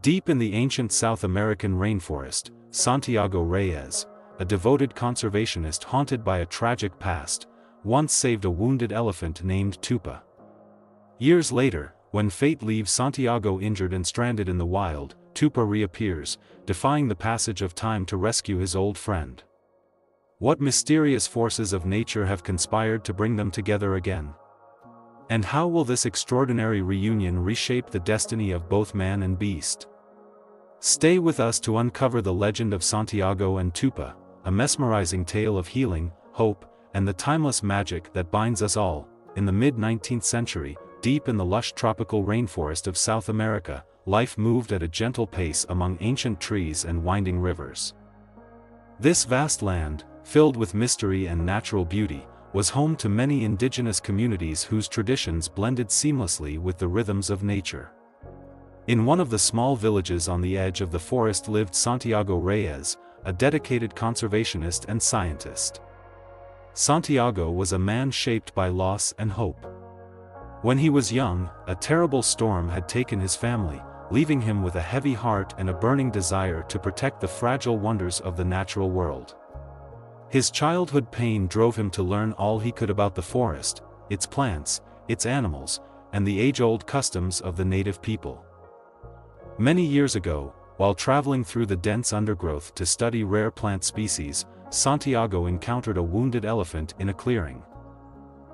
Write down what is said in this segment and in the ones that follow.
Deep in the ancient South American rainforest, Santiago Reyes, a devoted conservationist haunted by a tragic past, once saved a wounded elephant named Tupa. Years later, when fate leaves Santiago injured and stranded in the wild, Tupa reappears, defying the passage of time to rescue his old friend. What mysterious forces of nature have conspired to bring them together again? And how will this extraordinary reunion reshape the destiny of both man and beast? Stay with us to uncover the legend of Santiago and Tupa, a mesmerizing tale of healing, hope, and the timeless magic that binds us all. In the mid-19th century, deep in the lush tropical rainforest of South America, life moved at a gentle pace among ancient trees and winding rivers. This vast land, filled with mystery and natural beauty, was home to many indigenous communities whose traditions blended seamlessly with the rhythms of nature. In one of the small villages on the edge of the forest lived Santiago Reyes, a dedicated conservationist and scientist. Santiago was a man shaped by loss and hope. When he was young, a terrible storm had taken his family, leaving him with a heavy heart and a burning desire to protect the fragile wonders of the natural world. His childhood pain drove him to learn all he could about the forest, its plants, its animals, and the age-old customs of the native people. Many years ago, while traveling through the dense undergrowth to study rare plant species, Santiago encountered a wounded elephant in a clearing.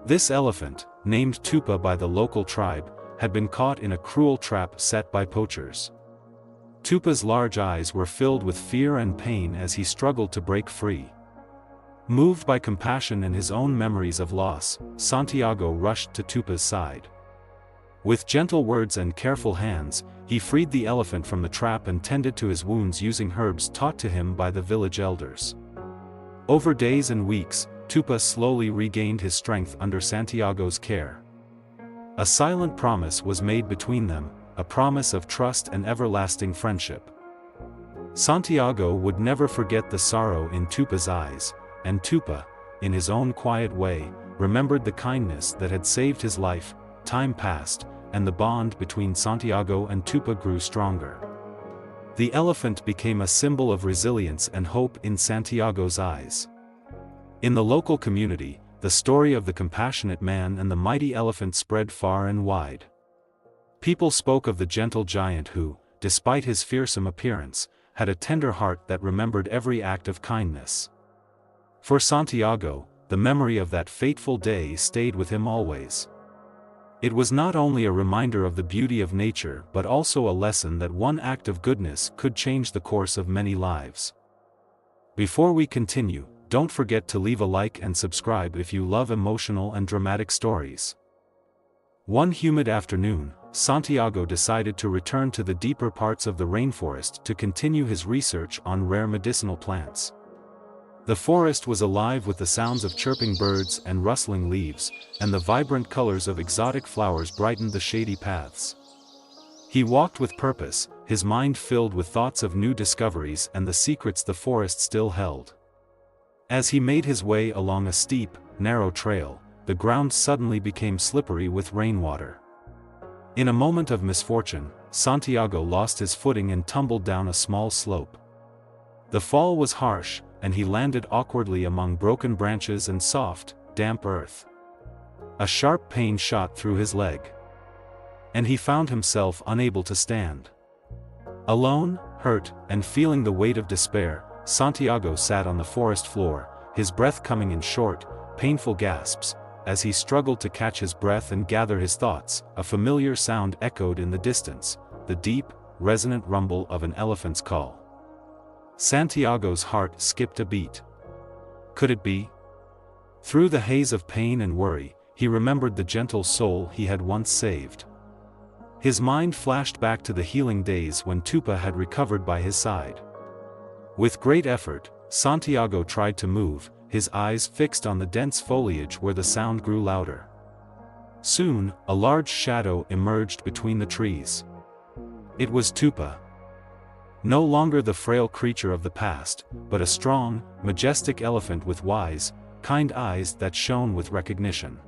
This elephant, named Tupa by the local tribe, had been caught in a cruel trap set by poachers. Tupa's large eyes were filled with fear and pain as he struggled to break free. Moved by compassion and his own memories of loss, Santiago rushed to Tupa's side. With gentle words and careful hands, he freed the elephant from the trap and tended to his wounds using herbs taught to him by the village elders. Over days and weeks, Tupa slowly regained his strength under Santiago's care. A silent promise was made between them, a promise of trust and everlasting friendship. Santiago would never forget the sorrow in Tupa's eyes, and Tupa, in his own quiet way, remembered the kindness that had saved his life. Time passed, and the bond between Santiago and Tupa grew stronger. The elephant became a symbol of resilience and hope in Santiago's eyes. In the local community, the story of the compassionate man and the mighty elephant spread far and wide. People spoke of the gentle giant who, despite his fearsome appearance, had a tender heart that remembered every act of kindness. For Santiago, the memory of that fateful day stayed with him always. It was not only a reminder of the beauty of nature but also a lesson that one act of goodness could change the course of many lives. Before we continue, don't forget to leave a like and subscribe if you love emotional and dramatic stories. One humid afternoon, Santiago decided to return to the deeper parts of the rainforest to continue his research on rare medicinal plants. The forest was alive with the sounds of chirping birds and rustling leaves, and the vibrant colors of exotic flowers brightened the shady paths. He walked with purpose, his mind filled with thoughts of new discoveries and the secrets the forest still held. As he made his way along a steep, narrow trail, the ground suddenly became slippery with rainwater. In a moment of misfortune, Santiago lost his footing and tumbled down a small slope. The fall was harsh, and he landed awkwardly among broken branches and soft, damp earth. A sharp pain shot through his leg, and he found himself unable to stand. Alone, hurt, and feeling the weight of despair, Santiago sat on the forest floor, his breath coming in short, painful gasps. As he struggled to catch his breath and gather his thoughts, a familiar sound echoed in the distance, the deep, resonant rumble of an elephant's call. Santiago's heart skipped a beat. Could it be? Through the haze of pain and worry, he remembered the gentle soul he had once saved. His mind flashed back to the healing days when Tupa had recovered by his side. With great effort, Santiago tried to move, his eyes fixed on the dense foliage where the sound grew louder. Soon, a large shadow emerged between the trees. It was Tupa. No longer the frail creature of the past, but a strong, majestic elephant with wise, kind eyes that shone with recognition.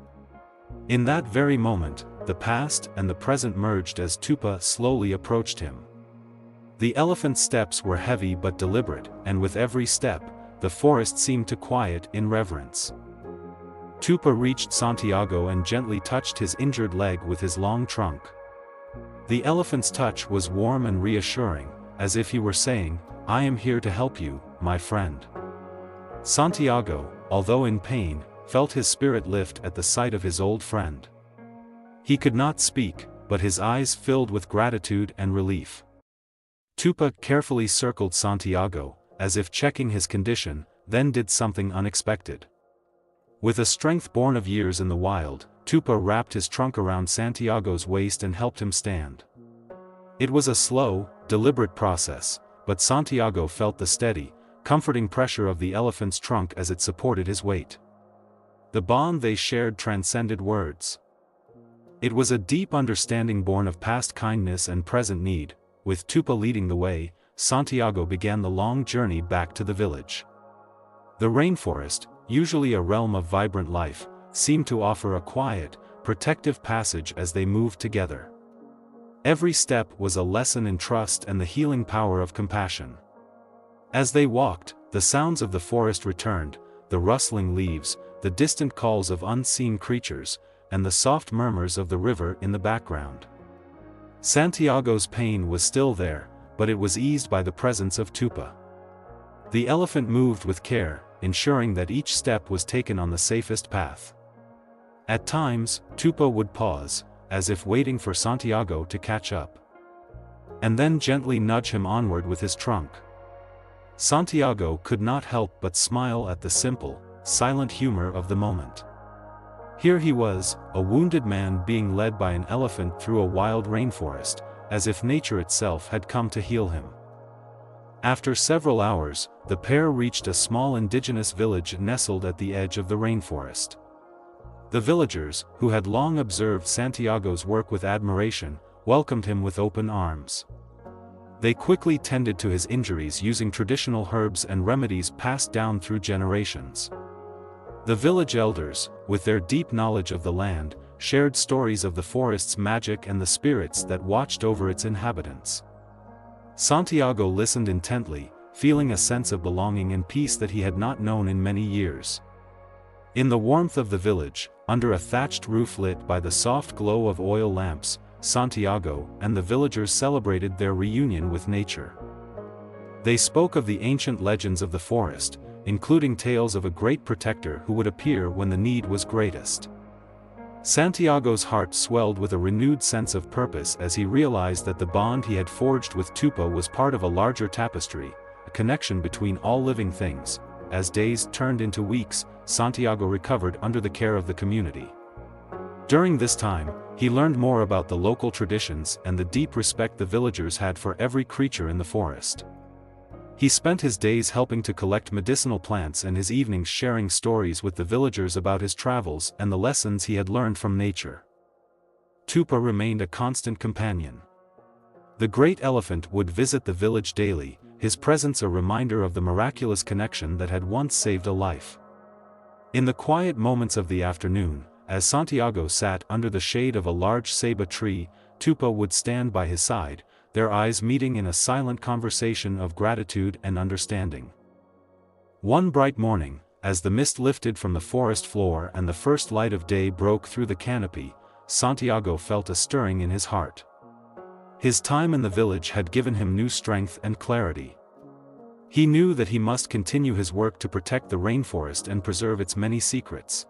In that very moment, the past and the present merged as Tupa slowly approached him. The elephant's steps were heavy but deliberate, and with every step, the forest seemed to quiet in reverence. Tupa reached Santiago and gently touched his injured leg with his long trunk. The elephant's touch was warm and reassuring, as if he were saying, "I am here to help you, my friend." Santiago, although in pain, felt his spirit lift at the sight of his old friend. He could not speak, but his eyes filled with gratitude and relief. Tupa carefully circled Santiago, as if checking his condition, then did something unexpected. With a strength born of years in the wild, Tupa wrapped his trunk around Santiago's waist and helped him stand. It was a slow, deliberate process, but Santiago felt the steady, comforting pressure of the elephant's trunk as it supported his weight. The bond they shared transcended words. It was a deep understanding born of past kindness and present need. With Tupa leading the way, Santiago began the long journey back to the village. The rainforest, usually a realm of vibrant life, seemed to offer a quiet, protective passage as they moved together. Every step was a lesson in trust and the healing power of compassion. As they walked, the sounds of the forest returned, the rustling leaves, the distant calls of unseen creatures, and the soft murmurs of the river in the background. Santiago's pain was still there, but it was eased by the presence of Tupa. The elephant moved with care, ensuring that each step was taken on the safest path. At times, Tupa would pause, as if waiting for Santiago to catch up, and then gently nudge him onward with his trunk. Santiago could not help but smile at the simple, silent humor of the moment. Here he was, a wounded man being led by an elephant through a wild rainforest, as if nature itself had come to heal him. After several hours, the pair reached a small indigenous village nestled at the edge of the rainforest. The villagers, who had long observed Santiago's work with admiration, welcomed him with open arms. They quickly tended to his injuries using traditional herbs and remedies passed down through generations. The village elders, with their deep knowledge of the land, shared stories of the forest's magic and the spirits that watched over its inhabitants. Santiago listened intently, feeling a sense of belonging and peace that he had not known in many years. In the warmth of the village, under a thatched roof lit by the soft glow of oil lamps, Santiago and the villagers celebrated their reunion with nature. They spoke of the ancient legends of the forest, including tales of a great protector who would appear when the need was greatest. Santiago's heart swelled with a renewed sense of purpose as he realized that the bond he had forged with Tupa was part of a larger tapestry, a connection between all living things. As days turned into weeks, Santiago recovered under the care of the community. During this time, he learned more about the local traditions and the deep respect the villagers had for every creature in the forest. He spent his days helping to collect medicinal plants and his evenings sharing stories with the villagers about his travels and the lessons he had learned from nature. Tupa remained a constant companion. The great elephant would visit the village daily, his presence a reminder of the miraculous connection that had once saved a life. In the quiet moments of the afternoon, as Santiago sat under the shade of a large ceiba tree, Tupa would stand by his side, their eyes meeting in a silent conversation of gratitude and understanding. One bright morning, as the mist lifted from the forest floor and the first light of day broke through the canopy, Santiago felt a stirring in his heart. His time in the village had given him new strength and clarity. He knew that he must continue his work to protect the rainforest and preserve its many secrets.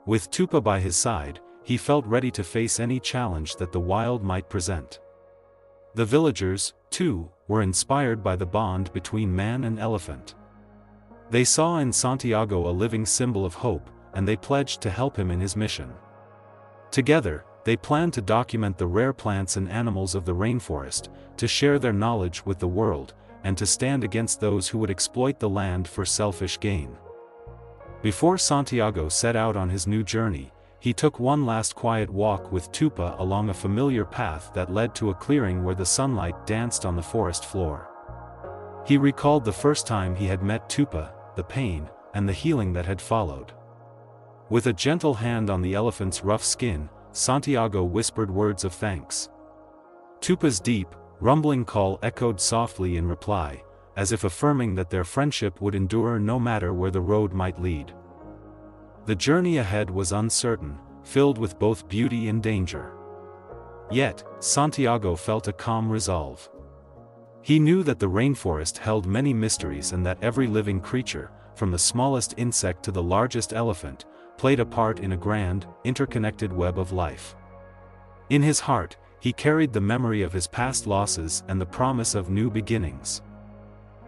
With Tupa by his side, he felt ready to face any challenge that the wild might present. The villagers, too, were inspired by the bond between man and elephant. They saw in Santiago a living symbol of hope, and they pledged to help him in his mission. Together, they planned to document the rare plants and animals of the rainforest, to share their knowledge with the world, and to stand against those who would exploit the land for selfish gain. Before Santiago set out on his new journey, he took one last quiet walk with Tupa along a familiar path that led to a clearing where the sunlight danced on the forest floor. He recalled the first time he had met Tupa, the pain, and the healing that had followed. With a gentle hand on the elephant's rough skin, Santiago whispered words of thanks. Tupa's deep, rumbling call echoed softly in reply, as if affirming that their friendship would endure no matter where the road might lead. The journey ahead was uncertain, filled with both beauty and danger. Yet, Santiago felt a calm resolve. He knew that the rainforest held many mysteries and that every living creature, from the smallest insect to the largest elephant, played a part in a grand, interconnected web of life. In his heart, he carried the memory of his past losses and the promise of new beginnings.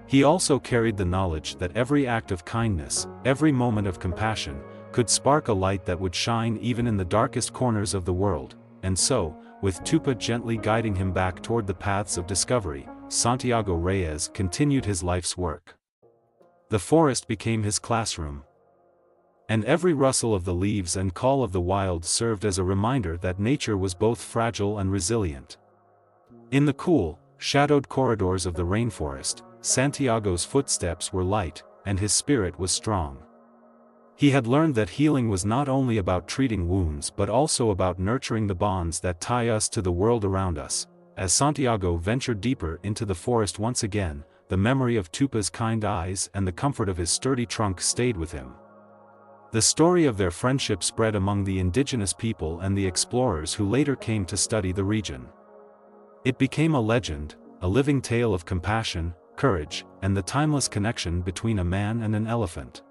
He also carried the knowledge that every act of kindness, every moment of compassion, could spark a light that would shine even in the darkest corners of the world, and so, with Tupa gently guiding him back toward the paths of discovery, Santiago Reyes continued his life's work. The forest became his classroom. And every rustle of the leaves and call of the wild served as a reminder that nature was both fragile and resilient. In the cool, shadowed corridors of the rainforest, Santiago's footsteps were light, and his spirit was strong. He had learned that healing was not only about treating wounds but also about nurturing the bonds that tie us to the world around us. As Santiago ventured deeper into the forest once again, the memory of Tupa's kind eyes and the comfort of his sturdy trunk stayed with him. The story of their friendship spread among the indigenous people and the explorers who later came to study the region. It became a legend, a living tale of compassion, courage, and the timeless connection between a man and an elephant.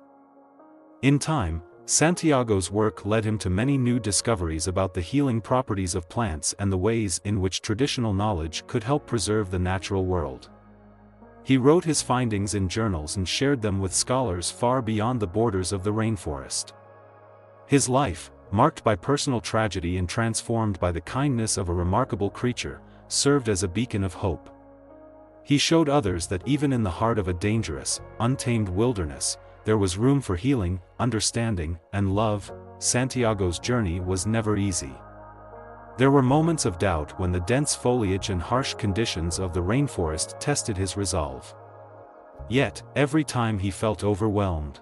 In time, Santiago's work led him to many new discoveries about the healing properties of plants and the ways in which traditional knowledge could help preserve the natural world. He wrote his findings in journals and shared them with scholars far beyond the borders of the rainforest. His life, marked by personal tragedy and transformed by the kindness of a remarkable creature, served as a beacon of hope. He showed others that even in the heart of a dangerous, untamed wilderness, there was room for healing, understanding, and love. Santiago's journey was never easy. There were moments of doubt when the dense foliage and harsh conditions of the rainforest tested his resolve. Yet, every time he felt overwhelmed,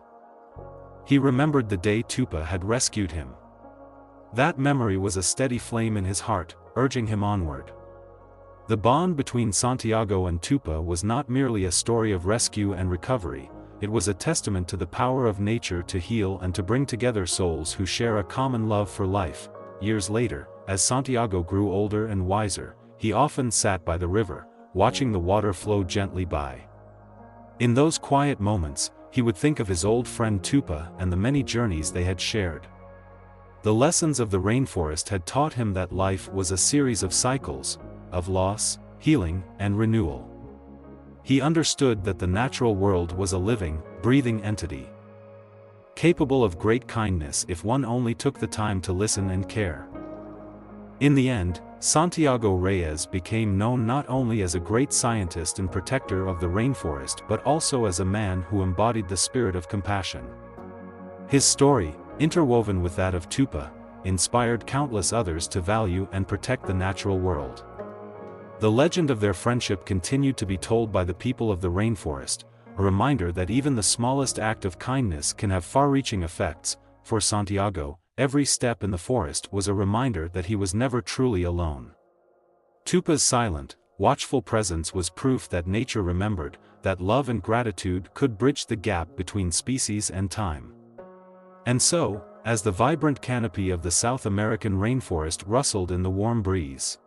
he remembered the day Tupa had rescued him. That memory was a steady flame in his heart, urging him onward. The bond between Santiago and Tupa was not merely a story of rescue and recovery. It was a testament to the power of nature to heal and to bring together souls who share a common love for life. Years later, as Santiago grew older and wiser, he often sat by the river, watching the water flow gently by. In those quiet moments, he would think of his old friend Tupa and the many journeys they had shared. The lessons of the rainforest had taught him that life was a series of cycles, of loss, healing, and renewal. He understood that the natural world was a living, breathing entity, capable of great kindness if one only took the time to listen and care. In the end, Santiago Reyes became known not only as a great scientist and protector of the rainforest but also as a man who embodied the spirit of compassion. His story, interwoven with that of Tupa, inspired countless others to value and protect the natural world. The legend of their friendship continued to be told by the people of the rainforest, a reminder that even the smallest act of kindness can have far-reaching effects. For Santiago, every step in the forest was a reminder that he was never truly alone. Tupa's silent, watchful presence was proof that nature remembered, that love and gratitude could bridge the gap between species and time. And so, as the vibrant canopy of the South American rainforest rustled in the warm breeze,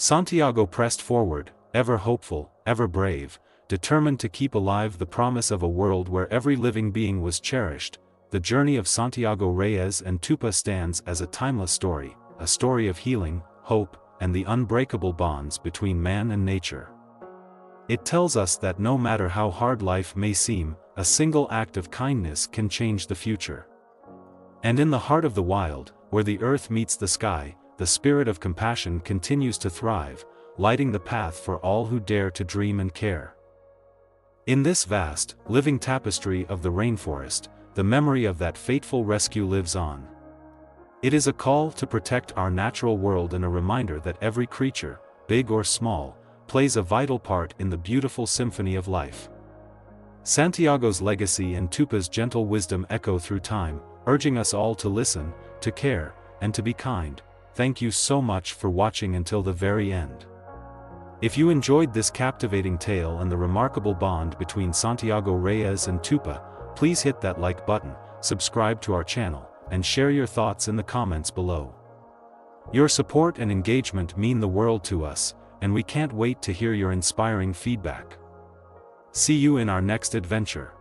Santiago pressed forward, ever hopeful, ever brave, determined to keep alive the promise of a world where every living being was cherished. The journey of Santiago Reyes and Tupa stands as a timeless story, a story of healing, hope, and the unbreakable bonds between man and nature. It tells us that no matter how hard life may seem, a single act of kindness can change the future. And in the heart of the wild, where the earth meets the sky, the spirit of compassion continues to thrive, lighting the path for all who dare to dream and care. In this vast, living tapestry of the rainforest, the memory of that fateful rescue lives on. It is a call to protect our natural world and a reminder that every creature, big or small, plays a vital part in the beautiful symphony of life. Santiago's legacy and Tupa's gentle wisdom echo through time, urging us all to listen, to care, and to be kind. Thank you so much for watching until the very end. If you enjoyed this captivating tale and the remarkable bond between Santiago Reyes and Tupa, please hit that like button, subscribe to our channel, and share your thoughts in the comments below. Your support and engagement mean the world to us, and we can't wait to hear your inspiring feedback. See you in our next adventure.